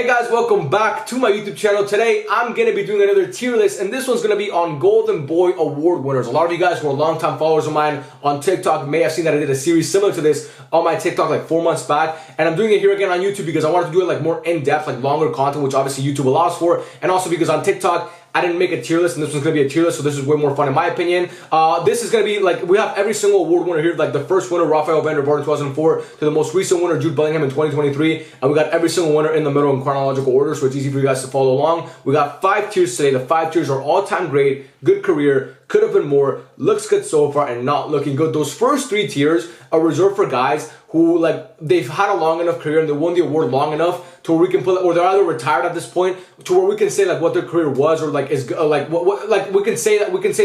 Hey guys, welcome back to my YouTube channel. Today I'm going to be doing another tier list, and this one's going to be on Golden Boy Award winners. A lot of you guys who are longtime followers of mine on TikTok may have seen that I did a series similar to this on my TikTok like 4 months back, and I'm doing it here again on YouTube because I wanted to do it like more in-depth, like longer content, which obviously YouTube allows for, and also because on TikTok I didn't make a tier list, and this one's going to be a tier list, so this is way more fun in my opinion. This is going to be, like, we have every single award winner here, like the first winner, Rafael van der Vaart in 2004, to the most recent winner, Jude Bellingham in 2023, and we got every single winner in the middle in chronological order, so it's easy for you guys to follow along. We got 5 tiers today. The 5 tiers are all-time great, good career, could have been more, looks good so far, and not looking good. Those first 3 tiers are reserved for guys who, like, they've had a long enough career and they won the award long enough to where we can put, or they're either retired at this point, to where we can say like what their career was, or like is like what like we can say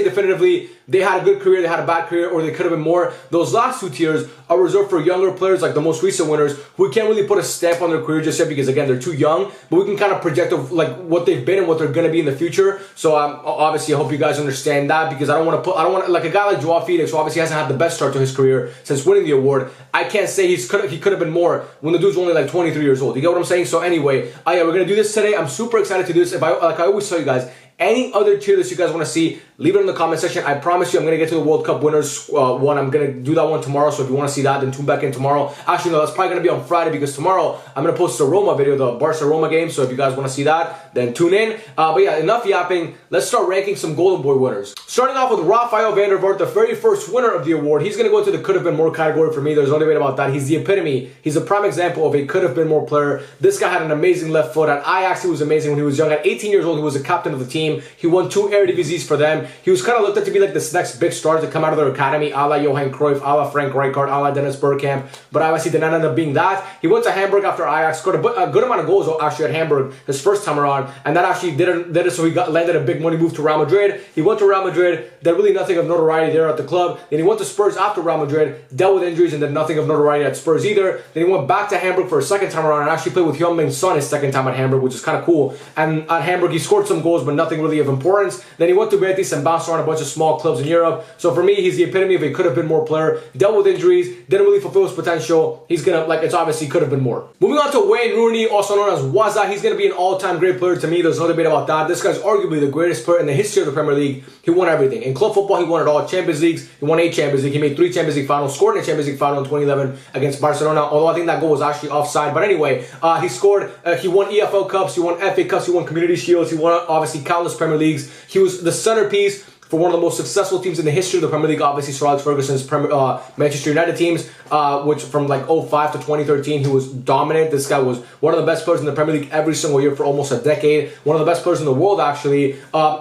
definitively they had a good career, they had a bad career, or they could have been more. Those last 2 tiers are reserved for younger players, like the most recent winners, who we can't really put a stamp on their career just yet because again they're too young, but we can kind of project of like what they've been and what they're gonna be in the future. So obviously I hope you guys understand that, because I don't want to like a guy like Joao Felix, who obviously hasn't had the best start to his career since winning the award. I can't say he could have been more when the dude's only like 23 years old. You get what I'm saying? So anyway, yeah, we're gonna do this today. I'm super excited to do this. Like I always tell you guys, any other tier list you guys want to see, leave it in the comment section. I promise you I'm going to get to the World Cup winners one. I'm going to do that one tomorrow, so if you want to see that, then tune back in tomorrow. Actually, no, that's probably going to be on Friday, because tomorrow I'm going to post the Roma video, the Barca-Roma game, so if you guys want to see that, then tune in. But yeah, enough yapping. Let's start ranking some Golden Boy winners. Starting off with Rafael van der Vaart, the very first winner of the award. He's going to go into the could have been more category for me. There's no debate about that. He's the epitome. He's a prime example of a could have been more player. This guy had an amazing left foot. At Ajax, he was amazing when he was young. At 18 years old, he was the captain of the team. He won 2 Eredivisie for them. He was kind of looked at to be like this next big star to come out of their academy, a la Johan Cruyff, a la Frank Rijkaard, a la Dennis Bergkamp, but obviously did not end up being that. He went to Hamburg after Ajax, scored a good amount of goals actually at Hamburg his first time around, and that actually did it so he landed a big money move to Real Madrid. He went to Real Madrid, did really nothing of notoriety there at the club. Then he went to Spurs after Real Madrid, dealt with injuries and did nothing of notoriety at Spurs either. Then he went back to Hamburg for a second time around and actually played with Heung-min Son his second time at Hamburg, which is kind of cool. And at Hamburg he scored some goals, but nothing really of importance. Then he went to Betis and bounced around a bunch of small clubs in Europe. So for me, he's the epitome of a could have been more player. Dealt with injuries, didn't really fulfill his potential. He's gonna, like, it's obviously could have been more. Moving on to Wayne Rooney, also known as Waza. He's gonna be an all-time great player to me. There's no debate about that. This guy's arguably the greatest player in the history of the Premier League. He won everything. In club football, he won it all. Champions Leagues, he won 8 Champions League. He made 3 Champions League finals, scored in a Champions League final in 2011 against Barcelona, although I think that goal was actually offside. But anyway, he scored, he won EFL Cups, he won FA Cups, he won Community Shields, he won obviously countless Premier Leagues. He was the centerpiece for one of the most successful teams in the history of the Premier League, obviously Sir Alex Ferguson's Manchester United teams, which from like 05 to 2013, he was dominant. This guy was one of the best players in the Premier League every single year for almost a decade. One of the best players in the world, actually.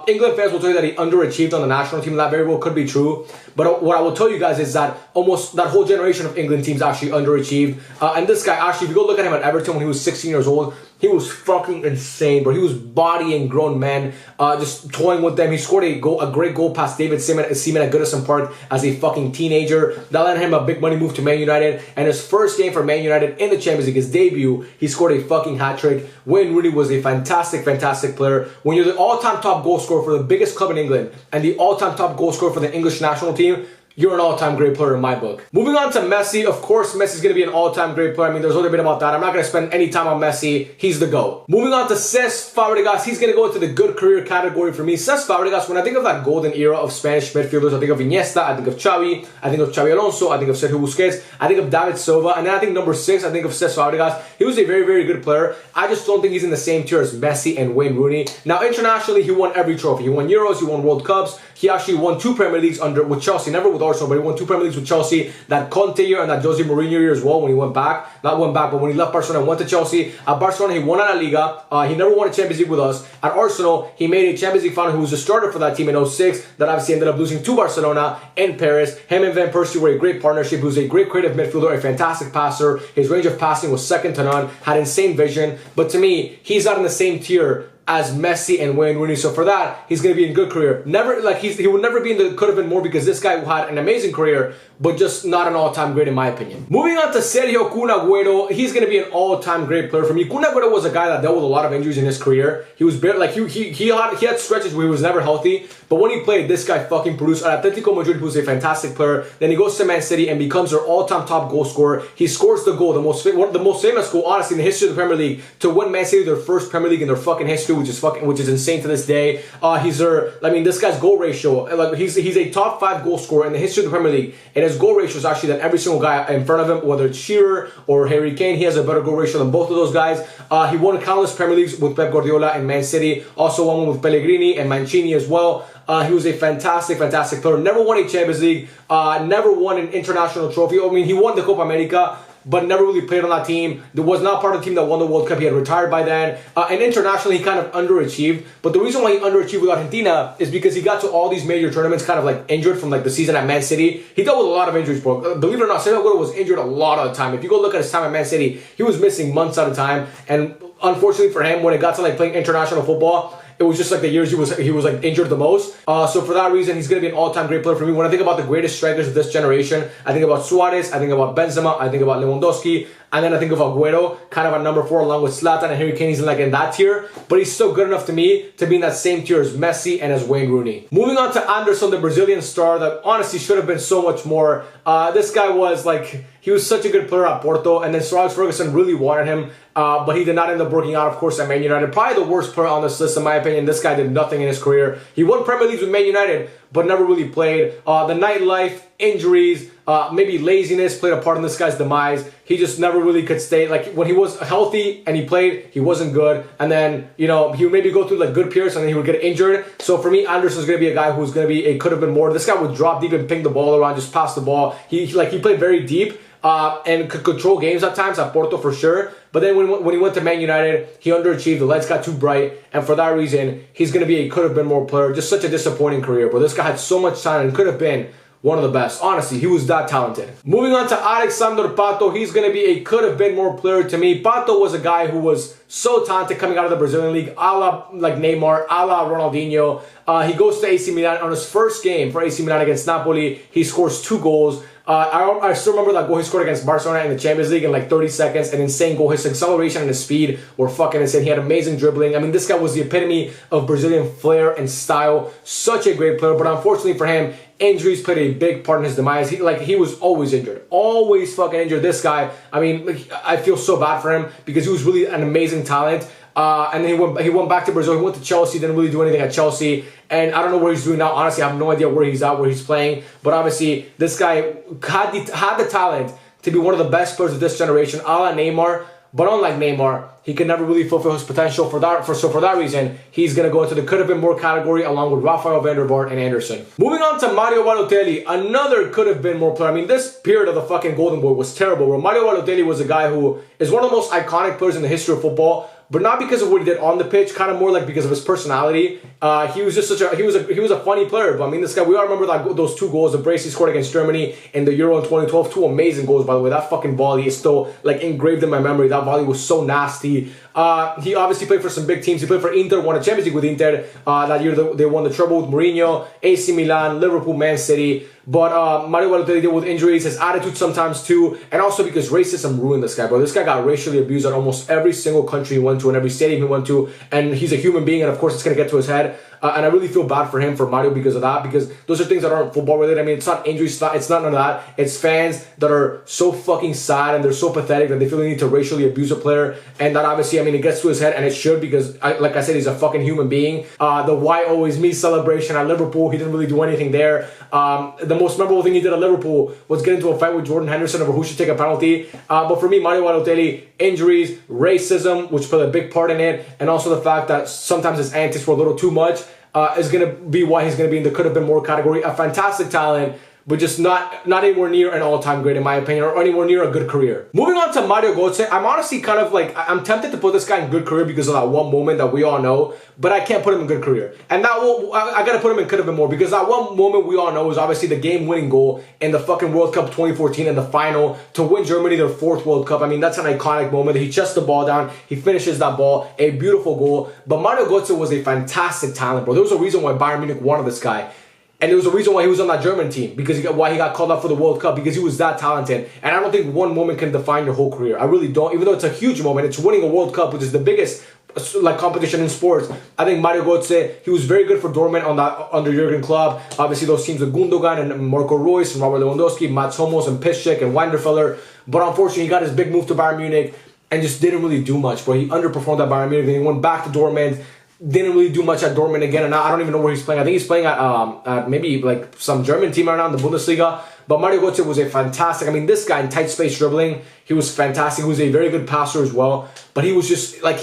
England fans will tell you that he underachieved on the national team. That very well could be true. But what I will tell you guys is that almost that whole generation of England teams actually underachieved. And this guy, actually, if you go look at him at Everton when he was 16 years old, he was fucking insane, bro. He was bodying grown men, just toying with them. He scored a great goal past David Seaman at Goodison Park as a fucking teenager. That landed him a big money move to Man United. And his first game for Man United in the Champions League, his debut, he scored a fucking hat-trick. Wayne Rooney was a fantastic, fantastic player. When you're the all-time top goal scorer for the biggest club in England and the all-time top goal scorer for the English national team, you're an all-time great player in my book. Moving on to Messi. Of course, Messi's going to be an all-time great player. I mean, there's no debate about that. I'm not going to spend any time on Messi. He's the GOAT. Moving on to Cesc Fabregas. He's going to go into the good career category for me. Cesc Fabregas, when I think of that golden era of Spanish midfielders, I think of Iniesta, I think of Xavi, I think of Xavi Alonso, I think of Sergio Busquets, I think of David Silva, and then I think number 6, I think of Cesc Fabregas. He was a very, very good player. I just don't think he's in the same tier as Messi and Wayne Rooney. Now, internationally, he won every trophy. He won Euros, he won World Cups. He actually won 2 Premier Leagues with Chelsea, never with Arsenal, but he won 2 Premier Leagues with Chelsea, that Conte year and that Jose Mourinho year as well, when he went back. Not went back, but when he left Barcelona and went to Chelsea. At Barcelona, he won a La Liga. He never won a Champions League with us. At Arsenal, he made a Champions League final. He was a starter for that team in 06, that obviously ended up losing to Barcelona in Paris. Him and Van Persie were a great partnership. He was a great creative midfielder, a fantastic passer. His range of passing was second to none, had insane vision. But to me, he's not in the same tier as Messi and Wayne Rooney. So for that, he's going to be in good career. Never, like, he would never be in the could have been more, because this guy had an amazing career, but just not an all-time great in my opinion. Moving on to Sergio Kun Agüero, he's going to be an all-time great player for me. Kun Agüero was a guy that dealt with a lot of injuries in his career. He was barely, like he had stretches where he was never healthy, but when he played, this guy fucking produced. At Atletico Madrid, who's a fantastic player. Then he goes to Man City and becomes their all-time top goal scorer. He scores the goal, the most famous goal, honestly, in the history of the Premier League, to win Man City their first Premier League in their fucking history, which is insane to this day. This guy's goal ratio, like he's a top 5 goal scorer in the history of the Premier League, and his goal ratio is actually than every single guy in front of him, whether it's Shearer or Harry Kane. He has a better goal ratio than both of those guys. He won countless Premier Leagues with Pep Guardiola and Man City. Also won one with Pellegrini and Mancini as well. He was a fantastic player. Never won a Champions League. Never won an international trophy. I mean, he won the Copa America, but never really played on that team. There was not part of the team that won the World Cup. He had retired by then. And internationally, he kind of underachieved. But the reason why he underachieved with Argentina is because he got to all these major tournaments kind of like injured from like the season at Man City. He dealt with a lot of injuries, bro. Believe it or not, Sergio Aguero was injured a lot of the time. If you go look at his time at Man City, he was missing months at a time. And unfortunately for him, when it got to like playing international football, it was just like the years he was like injured the most. So for that reason, he's going to be an all-time great player for me. When I think about the greatest strikers of this generation, I think about Suarez, I think about Benzema, I think about Lewandowski, and then I think of Aguero, kind of at number 4 along with Zlatan and Harry Kane. He's like in that tier, but he's still good enough to me to be in that same tier as Messi and as Wayne Rooney. Moving on to Anderson, the Brazilian star that honestly should have been so much more. This guy was like, he was such a good player at Porto, and then Sir Alex Ferguson really wanted him, but he did not end up working out, of course, at Man United. Probably the worst player on this list, in my opinion. This guy did nothing in his career. He won Premier Leagues with Man United, but never really played. The nightlife, injuries, maybe laziness played a part in this guy's demise. He just never really could stay. Like, when he was healthy and he played, he wasn't good. And then, you know, he would maybe go through like good periods and then he would get injured. So for me, Anderson's going to be a guy who's going to be, could have been more. This guy would drop deep and ping the ball around, just pass the ball. He played very deep. And could control games at times at Porto for sure. But then when he went to Man United, he underachieved. The lights got too bright. And for that reason, he's going to be a could have been more player. Just such a disappointing career. But this guy had so much talent and could have been one of the best. Honestly, he was that talented. Moving on to Alexander Pato, he's going to be a could have been more player to me. Pato was a guy who was so talented coming out of the Brazilian league, a la like Neymar, a la Ronaldinho. He goes to AC Milan on his first game for AC Milan against Napoli. He scores 2 goals. I still remember that goal he scored against Barcelona in the Champions League in like 30 seconds. An insane goal. His acceleration and his speed were fucking insane. He had amazing dribbling. I mean, this guy was the epitome of Brazilian flair and style. Such a great player. But unfortunately for him, injuries played a big part in his demise. He was always injured. Always fucking injured. This guy, I mean, I feel so bad for him because he was really an amazing talent. And then he went back to Brazil. He went to Chelsea, didn't really do anything at Chelsea. And I don't know where he's doing now. Honestly, I have no idea where he's at, where he's playing. But obviously, this guy had the talent to be one of the best players of this generation, a la Neymar. But unlike Neymar, he could never really fulfill his potential. For that reason, he's going to go into the could have been more category along with Rafael van der Vaart and Anderson. Moving on to Mario Balotelli, another could have been more player. I mean, this period of the fucking Golden Boy was terrible. Where Mario Balotelli was a guy who is one of the most iconic players in the history of football. But not because of what he did on the pitch, kind of more like because of his personality. He was just he was a funny player. But I mean, this guy, we all remember those 2 goals, the brace he scored against Germany in the Euro in 2012. 2 amazing goals, by the way. That fucking volley is still like engraved in my memory. That volley was so nasty. He obviously played for some big teams. He played for Inter, won a Champions League with Inter. That year they won the treble with Mourinho, AC Milan, Liverpool, Man City. But Mario Balotelli dealt with injuries, his attitude sometimes too, and also because racism ruined this guy, bro. This guy got racially abused at almost every single country he went to and every stadium he went to, and he's a human being, and of course it's going to get to his head. And I really feel bad for him, for Mario, because of that, because those are things that aren't football related. I mean, it's not injuries, it's not none of that. It's fans that are so fucking sad and they're so pathetic that they feel they need to racially abuse a player. And that obviously, I mean, it gets to his head, and it should, because, like I said, he's a fucking human being. The why always me celebration at Liverpool, he didn't really do anything there. The most memorable thing he did at Liverpool was get into a fight with Jordan Henderson over who should take a penalty. But for me, Mario Balotelli, injuries, racism, which played a big part in it, and also the fact that sometimes his antics were a little too much, is going to be why he's going to be in the could have been more category. A fantastic talent, but just not anywhere near an all-time great in my opinion, or anywhere near a good career. Moving on to Mario Götze, I'm honestly kind of like, I'm tempted to put this guy in good career because of that one moment that we all know, but I can't put him in good career. And that I gotta put him in could have been more, because that one moment we all know is obviously the game-winning goal in the fucking World Cup 2014 in the final to win Germany their 4th World Cup. I mean, that's an iconic moment. He chests the ball down, he finishes that ball, a beautiful goal. But Mario Götze was a fantastic talent, bro. There was a reason why Bayern Munich wanted this guy. And there was a reason why he was on that German team, because why he got called up for the World Cup, because he was that talented. And I don't think one moment can define your whole career. I really don't. Even though it's a huge moment, it's winning a World Cup, which is the biggest like competition in sports. I think Mario Götze, he was very good for Dortmund on that under Jurgen Klopp. Obviously, those teams with Gundogan and Marco Reus and Robert Lewandowski, Mats Hummels and Piszczek and Weidenfeller. But unfortunately, he got his big move to Bayern Munich and just didn't really do much. But he underperformed at Bayern Munich. Then he went back to Dortmund. Didn't really do much at Dortmund again, and now I don't even know where he's playing. I think he's playing at maybe like some German team right now in the Bundesliga. But Mario Götze was a fantastic. I mean, this guy in tight space dribbling, he was fantastic. He was a very good passer as well. But he was just like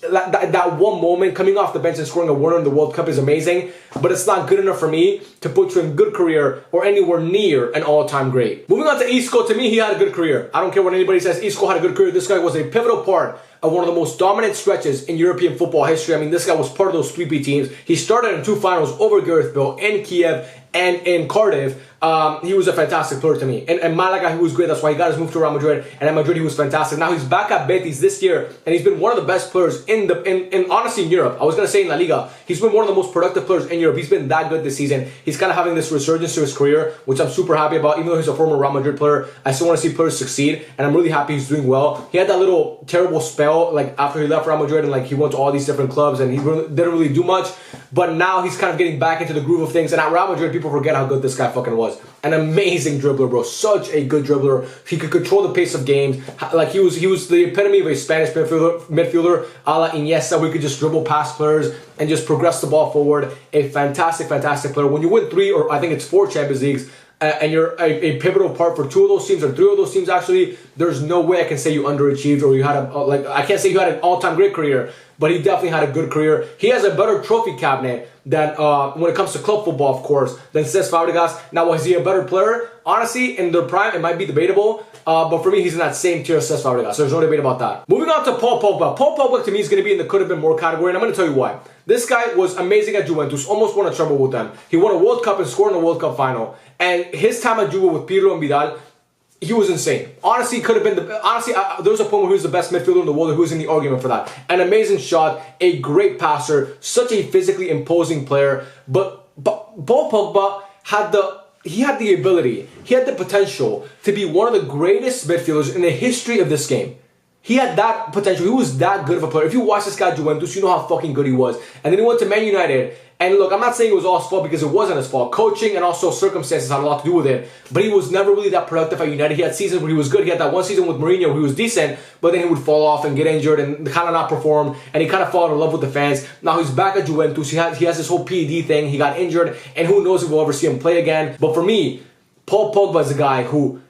that one moment coming off the bench and scoring a winner in the World Cup is amazing. But it's not good enough for me to put you in good career or anywhere near an all-time great. Moving on to Isco, to me, he had a good career. I don't care what anybody says. Isco had a good career. This guy was a pivotal part of one of the most dominant stretches in European football history. I mean, this guy was part of those 3P teams. He started in 2 finals over Gareth Bale in Kiev and in Cardiff. He was a fantastic player to me. And Malaga, he was great. That's why he got his move to Real Madrid. And at Madrid, he was fantastic. Now he's back at Betis this year, and he's been one of the best players in honestly in Europe. I was gonna say in La Liga. He's been one of the most productive players in Europe. He's been that good this season. He's kind of having this resurgence to his career, which I'm super happy about. Even though he's a former Real Madrid player, I still want to see players succeed, and I'm really happy he's doing well. He had that little terrible spell like after he left Real Madrid, and like he went to all these different clubs, and he didn't really do much. But now he's kind of getting back into the groove of things. And at Real Madrid, people forget how good this guy fucking was. An amazing dribbler, bro. Such a good dribbler. He could control the pace of games. Like he was the epitome of a Spanish midfielder, a la Iniesta, where he could just dribble past players and just progress the ball forward. A fantastic, fantastic player. When you win 3 or I think it's 4 Champions Leagues, and you're a pivotal part for 2 of those teams or 3 of those teams actually, there's no way I can say you underachieved or you had I can't say you had an all-time great career, but he definitely had a good career. He has a better trophy cabinet than when it comes to club football, of course, than Cesc Fabregas. Now, was he a better player? Honestly, in their prime, it might be debatable. But for me, he's in that same tier as Cesc Fabregas. So there's no debate about that. Moving on to Paul Pogba. Paul Pogba, to me, is going to be in the could have been more category, and I'm going to tell you why. This guy was amazing at Juventus, almost won a treble with them. He won a World Cup and scored in a World Cup final. And his time at Juve with Pirlo and Vidal, he was insane. Honestly, could have been there was a point where he was the best midfielder in the world, who was in the argument for that. An amazing shot, a great passer, such a physically imposing player. But Paul Pogba had the ability, he had the potential to be one of the greatest midfielders in the history of this game. He had that potential. He was that good of a player. If you watch this guy at Juventus, you know how fucking good he was. And then he went to Man United. And look, I'm not saying it was all his fault, because it wasn't his fault. Coaching and also circumstances had a lot to do with it. But he was never really that productive at United. He had seasons where he was good. He had that one season with Mourinho where he was decent, but then he would fall off and get injured and kind of not perform. And he kind of fall in love with the fans. Now he's back at Juventus. He has this whole PED thing. He got injured, and who knows if we'll ever see him play again. But for me, Paul Pogba is a guy who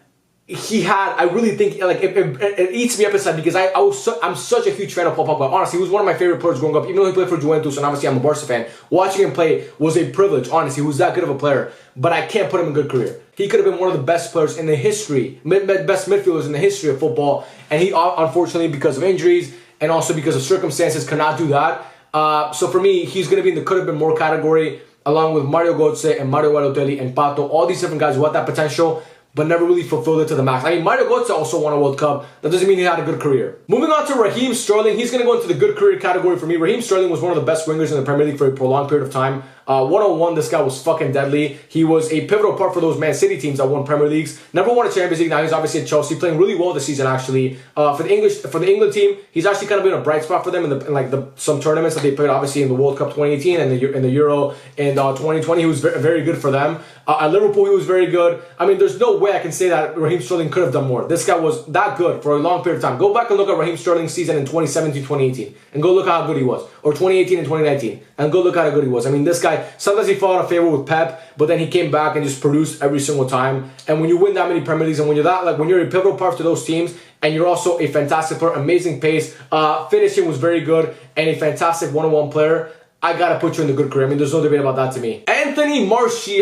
I really think like it eats me up inside, because I'm such a huge fan of Paul Pogba. Honestly, he was one of my favorite players growing up. Even though he played for Juventus, and obviously I'm a Barca fan, watching him play was a privilege. Honestly, he was that good of a player. But I can't put him in good career. He could have been one of the best players in the history, best midfielders in the history of football, and he unfortunately, because of injuries and also because of circumstances, cannot do that. So for me, he's going to be in the could have been more category, along with Mario Götze and Mario Balotelli and Pato, all these different guys who had that potential, but never really fulfilled it to the max. I mean, Mario Götze also won a World Cup. That doesn't mean he had a good career. Moving on to Raheem Sterling. He's going to go into the good career category for me. Raheem Sterling was one of the best wingers in the Premier League for a prolonged period of time. 101, this guy was fucking deadly. He was a pivotal part for those Man City teams that won Premier Leagues. Never won a Champions League. Now he's obviously at Chelsea, playing really well this season actually. For the England team, he's actually kind of been a bright spot for them in some tournaments that they played, obviously in the World Cup 2018 and in the Euro in 2020. He was very, very good for them. At Liverpool, he was very good. I mean, there's no way I can say that Raheem Sterling could have done more. This guy was that good for a long period of time. Go back and look at Raheem Sterling's season in 2017-2018 and go look at how good he was. Or 2018 and 2019 and go look at how good he was. I mean, this guy, sometimes he fell out of favor with Pep, but then he came back and just produced every single time. And when you win that many Premier Leagues, and when you're a pivotal part to those teams, and you're also a fantastic player, amazing pace, finishing was very good, and a fantastic one-on-one player, I gotta put you in the good career. I mean, there's no debate about that to me. Anthony Martial.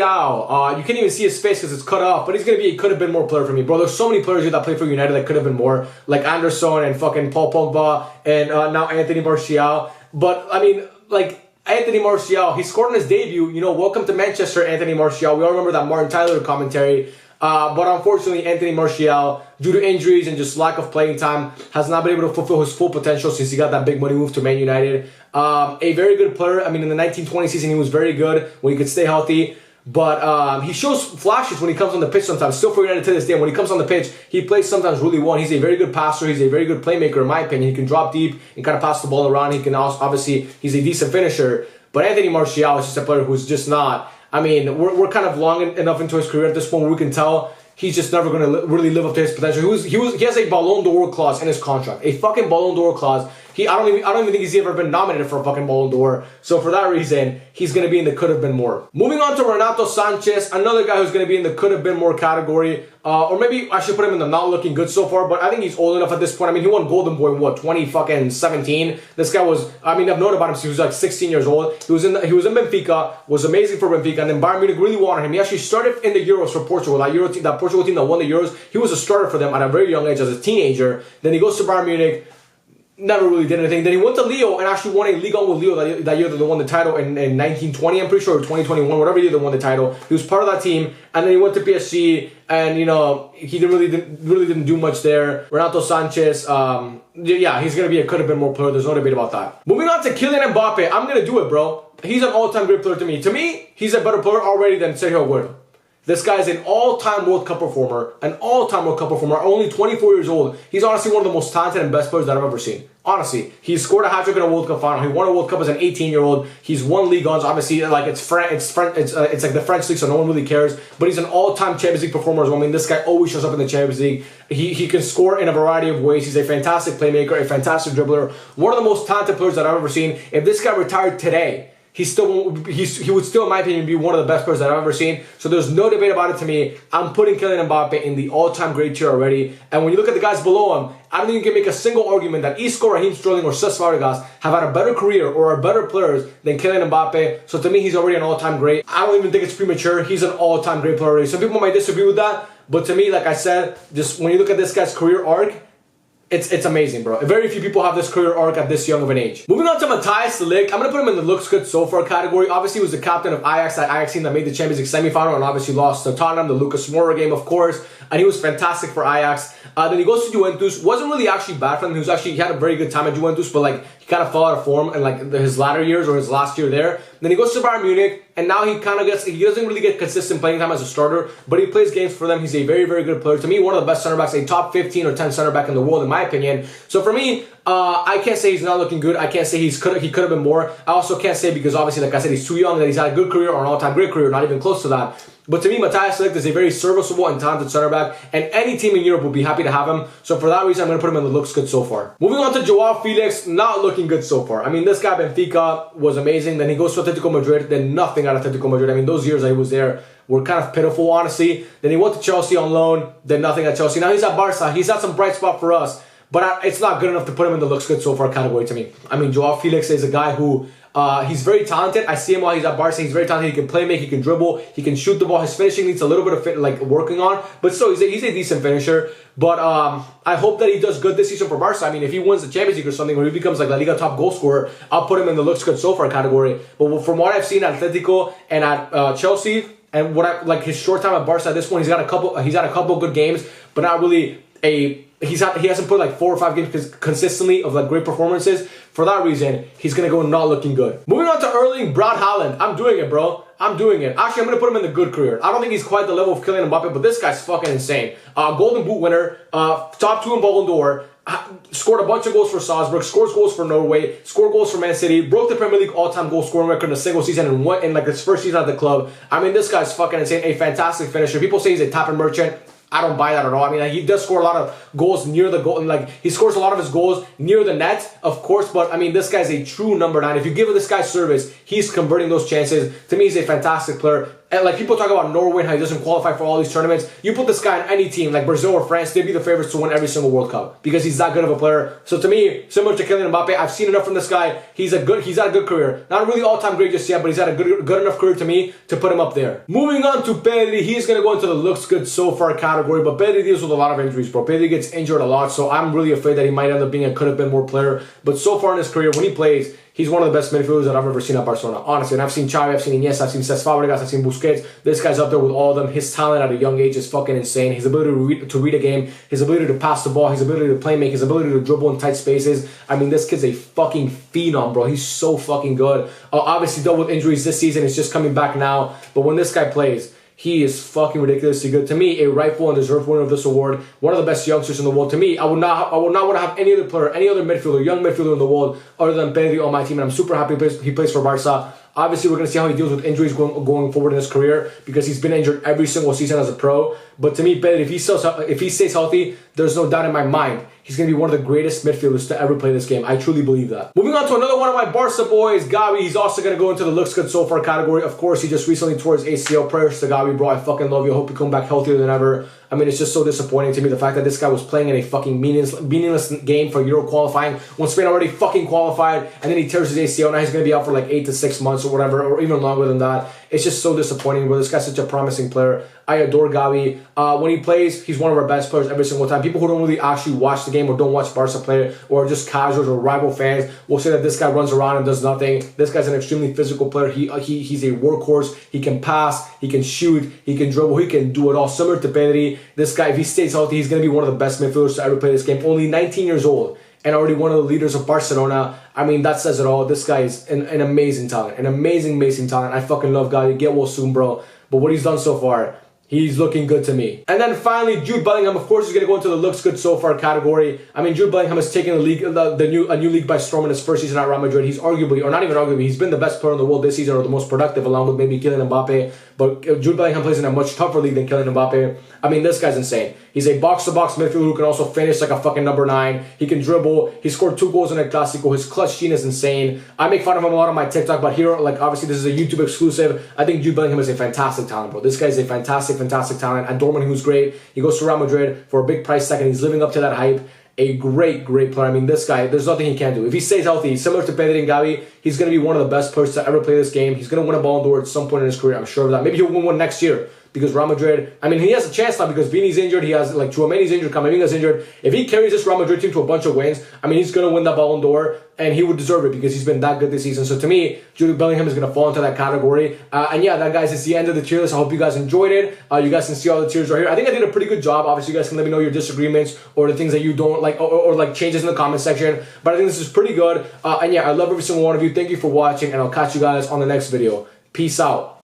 You can't even see his face because it's cut off, but he's gonna be a could have been more player for me, bro. There's so many players here that play for United that could have been more, like Anderson and fucking Paul Pogba and now Anthony Martial. But I mean, like Anthony Martial, he scored in his debut. You know, welcome to Manchester, Anthony Martial. We all remember that Martin Tyler commentary. But unfortunately, Anthony Martial, due to injuries and just lack of playing time, has not been able to fulfill his full potential since he got that big money move to Man United. A very good player. I mean, in the 1920 season, he was very good when he could stay healthy. But he shows flashes when he comes on the pitch sometimes. Still forgetting it to this day. When he comes on the pitch, he plays sometimes really well. He's a very good passer. He's a very good playmaker, in my opinion. He can drop deep and kind of pass the ball around. He can also, obviously, he's a decent finisher. But Anthony Martial is just a player who's just not. I mean, we're kind of long enough into his career at this point where we can tell he's just never going to really live up to his potential. He has a Ballon d'Or clause in his contract. A fucking Ballon d'Or clause. I don't even think he's ever been nominated for a fucking Ballon d'Or. So for that reason, he's going to be in the could have been more. Moving on to Renato Sanchez, another guy who's going to be in the could have been more category. Or maybe I should put him in the not looking good so far, but I think he's old enough at this point. I mean, he won Golden Boy in what, 2017? This guy was, I mean, I've known about him since he was like 16 years old. He was in Benfica, was amazing for Benfica, and then Bayern Munich really wanted him. He actually started in the Euros for Portugal, that Portugal team that won the Euros. He was a starter for them at a very young age as a teenager. Then he goes to Bayern Munich. Never really did anything. Then he went to Lille and actually won a Ligue 1 with Lille that year that they won the title in 1920, I'm pretty sure, or 2021, whatever year they won the title. He was part of that team, and then he went to PSG, and he really didn't do much there. Renato Sanchez, yeah, he's gonna be a could have been more player. There's no debate about that. Moving on to Kylian Mbappe, I'm gonna do it, bro. He's an all-time great player to me. To me, he's a better player already than Sergio Aguero. This guy is an all-time World Cup performer, only 24 years old. He's honestly one of the most talented and best players that I've ever seen. Honestly, he scored a hat-trick in a World Cup final. He won a World Cup as an 18-year-old. He's won Ligue 1s. Obviously, like it's like the French league, so no one really cares. But he's an all-time Champions League performer as well. I mean, this guy always shows up in the Champions League. He can score in a variety of ways. He's a fantastic playmaker, a fantastic dribbler, one of the most talented players that I've ever seen. If this guy retired today, he would still, in my opinion, be one of the best players that I've ever seen. So there's no debate about it to me. I'm putting Kylian Mbappe in the all-time great tier already. And when you look at the guys below him, I don't think you can make a single argument that Isco, Raheem Sterling, or Cesc Fabregas have had a better career or are better players than Kylian Mbappe. So to me, he's already an all-time great. I don't even think it's premature. He's an all-time great player already. Some people might disagree with that. But to me, like I said, just when you look at this guy's career arc, it's amazing, bro. Very few people have this career arc at this young of an age. Moving on to Matthijs de Ligt. I'm going to put him in the looks good so far category. Obviously, he was the captain of Ajax, that Ajax team that made the Champions League semifinal and obviously lost to Tottenham, the Lucas Moura game, of course. And he was fantastic for Ajax. Then he goes to Juventus. Wasn't really actually bad for him. He had a very good time at Juventus, but like he kind of fell out of form in like his latter years or his last year there. Then he goes to Bayern Munich, and now he doesn't really get consistent playing time as a starter, but he plays games for them. He's a very, very good player. To me, one of the best center backs, a top 15 or 10 center back in the world, in my opinion. So for me, I can't say he's not looking good. I can't say he could have been more. I also can't say because obviously, like I said, he's too young, that he's had a good career or an all-time great career, not even close to that. But to me, Matthijs de Ligt is a very serviceable and talented center back, and any team in Europe would be happy to have him. So for that reason, I'm going to put him in the looks good so far. Moving on to Joao Felix, not looking good so far. I mean, this guy, Benfica, was amazing. Then he goes to Atletico Madrid, then nothing at Atletico Madrid. I mean, those years that he was there were kind of pitiful, honestly. Then he went to Chelsea on loan, then nothing at Chelsea. Now he's at Barca. He's had some bright spot for us, but it's not good enough to put him in the looks good so far category to me. I mean, Joao Felix is a guy who he's very talented. I see him while he's at Barca. He's very talented. He can play make. He can dribble. He can shoot the ball. His finishing needs a little bit of working on, but still, he's a decent finisher. But I hope that he does good this season for Barca. I mean, if he wins the Champions League or something, or he becomes like La Liga top goal scorer, I'll put him in the looks good so far category. But from what I've seen at Atletico and at Chelsea, and what I like his short time at Barca at this point, he's had a couple good games, but not really he hasn't put like 4 or 5 games consistently of like great performances. For that reason, he's gonna go not looking good. Moving on to Erling Braut Haaland. I'm doing it, bro. I'm doing it. Actually, I'm gonna put him in the good career. I don't think he's quite the level of Kylian Mbappe, but this guy's fucking insane. Golden Boot winner, top 2 in Ballon d'Or. Scored a bunch of goals for Salzburg, scores goals for Norway, scored goals for Man City, broke the Premier League all-time goal scoring record in a single season and won in like his first season at the club. I mean, this guy's fucking insane. A fantastic finisher. People say he's a tap-in merchant. I don't buy that at all. I mean, like, he does score a lot of goals near the goal, and like he scores a lot of his goals near the net, of course. But I mean, this guy's a true number 9. If you give this guy service, he's converting those chances. To me, he's a fantastic player. And like people talk about Norway and how he doesn't qualify for all these tournaments. You put this guy on any team, like Brazil or France, they'd be the favorites to win every single World Cup because he's that good of a player. So to me, similar to Kylian Mbappe, I've seen enough from this guy. He's had a good career. Not really all-time great just yet, but he's had a good enough career to me to put him up there. Moving on to Pedri, he's gonna go into the looks good so far category, but Pedri deals with a lot of injuries, bro. Pedri gets injured a lot, so I'm really afraid that he might end up being a could have been more player. But so far in his career, when he plays, he's one of the best midfielders that I've ever seen at Barcelona, honestly. And I've seen Xavi, I've seen Iniesta, I've seen Cesc Fabregas, I've seen Busquets. Busquets. This guy's up there with all of them. His talent at a young age is fucking insane. His ability to read a game, his ability to pass the ball, his ability to play make, his ability to dribble in tight spaces. I mean, this kid's a fucking phenom, bro. He's so fucking good. Obviously dealt with injuries this season. He's just coming back now. But when this guy plays, he is fucking ridiculously good. To me, a rightful and deserved winner of this award. One of the best youngsters in the world. To me, I would not want to have any other player, any other midfielder, young midfielder in the world other than Pedri on my team. And I'm super happy he plays for Barca. Obviously, we're going to see how he deals with injuries going forward in his career because he's been injured every single season as a pro. But to me, Pedri, if he stays healthy, there's no doubt in my mind he's going to be one of the greatest midfielders to ever play this game. I truly believe that. Moving on to another one of my Barca boys, Gavi. He's also going to go into the looks good so far category. Of course, he just recently tore his ACL. Prayers to Gavi, bro. I fucking love you. I hope you come back healthier than ever. I mean, it's just so disappointing to me, the fact that this guy was playing in a fucking meaningless game for Euro qualifying when Spain already fucking qualified, and then he tears his ACL. Now he's going to be out for like 8 to 6 months or whatever, or even longer than that. It's just so disappointing, bro. This guy's such a promising player. I adore Gavi. When he plays, he's one of our best players every single time. People who don't really actually watch the game or don't watch Barca play or are just casuals or rival fans will say that this guy runs around and does nothing. This guy's an extremely physical player. He's a workhorse. He can pass. He can shoot. He can dribble. He can do it all. Similar to Pedri, this guy, if he stays healthy, he's going to be one of the best midfielders to ever play this game. Only 19 years old and already one of the leaders of Barcelona. I mean, that says it all. This guy is an amazing talent. An amazing talent. I fucking love Gavi. Get well soon, bro. But what he's done so far, he's looking good to me. And then finally, Jude Bellingham. Of course, he's going to go into the looks good so far category. I mean, Jude Bellingham has taken a new league by storm in his first season at Real Madrid. He's arguably, or not even arguably, he's been the best player in the world this season, or the most productive, along with maybe Kylian Mbappe. But Jude Bellingham plays in a much tougher league than Kylian Mbappe. I mean, this guy's insane. He's a box-to-box midfielder who can also finish like a fucking number 9. He can dribble. He scored 2 goals in El Clasico. His clutch gene is insane. I make fun of him a lot on my TikTok, but here, like, obviously this is a YouTube exclusive. I think Jude Bellingham is a fantastic talent, bro. This guy is a fantastic talent. And Dortmund, who's great. He goes to Real Madrid for a big price tag, and he's living up to that hype. A great player. I mean, this guy, there's nothing he can't do. If he stays healthy, similar to Pedri and Gavi, he's going to be one of the best players to ever play this game. He's going to win a Ballon d'Or at some point in his career. I'm sure of that. Maybe he'll win one next year because Real Madrid, I mean, he has a chance now because Vini's injured. He has, like, Tchouaméni's injured, Camavinga's injured. If he carries this Real Madrid team to a bunch of wins, I mean, he's going to win that Ballon d'Or, and he would deserve it because he's been that good this season. So to me, Jude Bellingham is going to fall into that category. And yeah, that, guys, is the end of the tier list. I hope you guys enjoyed it. You guys can see all the tiers right here. I think I did a pretty good job. Obviously, you guys can let me know your disagreements or the things that you don't like, or like changes in the comment section. But I think this is pretty good. And yeah, I love every single one of you. Thank you for watching, and I'll catch you guys on the next video. Peace out.